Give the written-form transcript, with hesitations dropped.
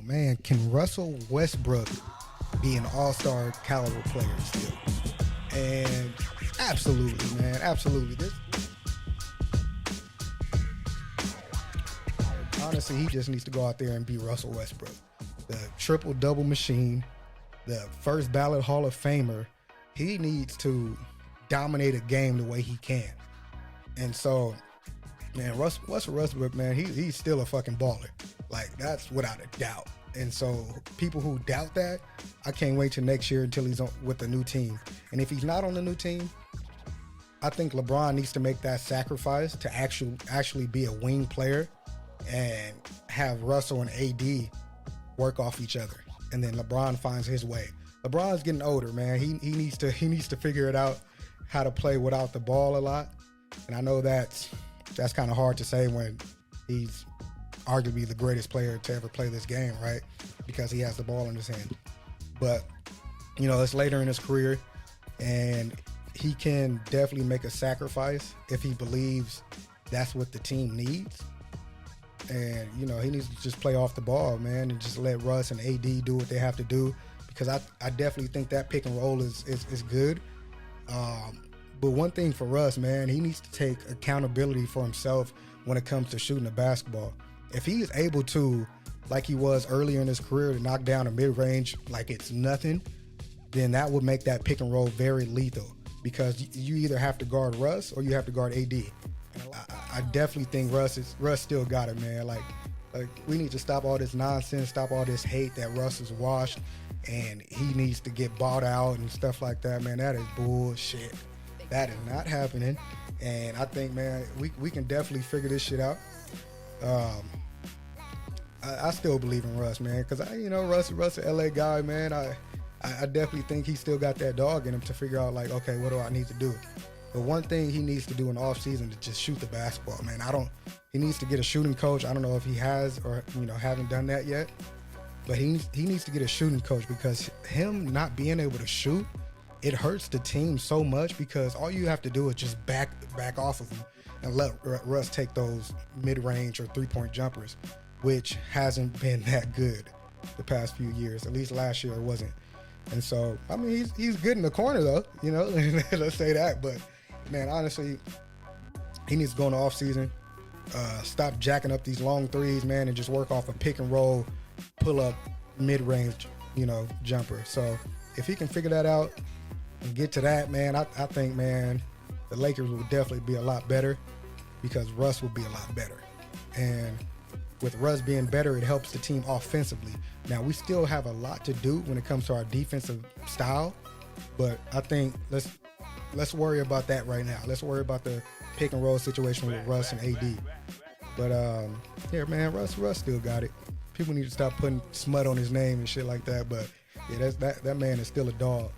man, can Russell Westbrook be an all-star caliber player still? And absolutely, man, absolutely. Honestly, he just needs to go out there and be Russell Westbrook, the triple-double machine, the first ballot Hall of Famer. He needs to dominate a game the way he can. And so, man, Russell Westbrook, man, he's still a fucking baller. Like, that's without a doubt. And so people who doubt that, I can't wait till next year until he's on with the new team. And if he's not on the new team, I think LeBron needs to make that sacrifice to actually be a wing player and have Russell and AD work off each other. And then LeBron finds his way. LeBron's getting older, man. He needs to figure it out how to play without the ball a lot. And I know that's kind of hard to say when he's arguably the greatest player to ever play this game, right? Because he has the ball in his hand. But, you know, it's later in his career, and he can definitely make a sacrifice if he believes that's what the team needs. And, you know, he needs to just play off the ball, man, and just let Russ and AD do what they have to do, because I definitely think that pick and roll is good. But one thing for Russ, man, he needs to take accountability for himself when it comes to shooting the basketball. If he is able to, like he was earlier in his career, to knock down a mid-range like it's nothing, then that would make that pick and roll very lethal, because you either have to guard Russ or you have to guard AD. I definitely think Russ still got it, man. Like we need to stop all this nonsense, stop all this hate that Russ is washed, and he needs to get bought out and stuff like that, man. That is bullshit. That is not happening. And I think, man, we can definitely figure this shit out. I still believe in Russ, man, because Russ a LA guy, man. I definitely think he still got that dog in him to figure out, like, okay, what do I need to do? But one thing he needs to do in the offseason is just shoot the basketball, man. He needs to get a shooting coach. I don't know if he has or, haven't done that yet. But he needs to get a shooting coach, because him not being able to shoot, it hurts the team so much, because all you have to do is just back off of him and let Russ take those mid-range or three-point jumpers, which hasn't been that good the past few years. At least last year it wasn't. And so, I mean, he's good in the corner, though, let's say that. But, man, honestly, he needs to go in the offseason, stop jacking up these long threes, man, and just work off a pick and roll, pull up mid-range, jumper. So if he can figure that out and get to that, man, I think, man, the Lakers will definitely be a lot better, because Russ will be a lot better. And with Russ being better, it helps the team offensively. Now, we still have a lot to do when it comes to our defensive style, but I think let's worry about that right now. Let's worry about the pick and roll situation with Russ and AD. But yeah, man, Russ still got it. People need to stop putting smut on his name and shit like that. But yeah, that man is still a dog.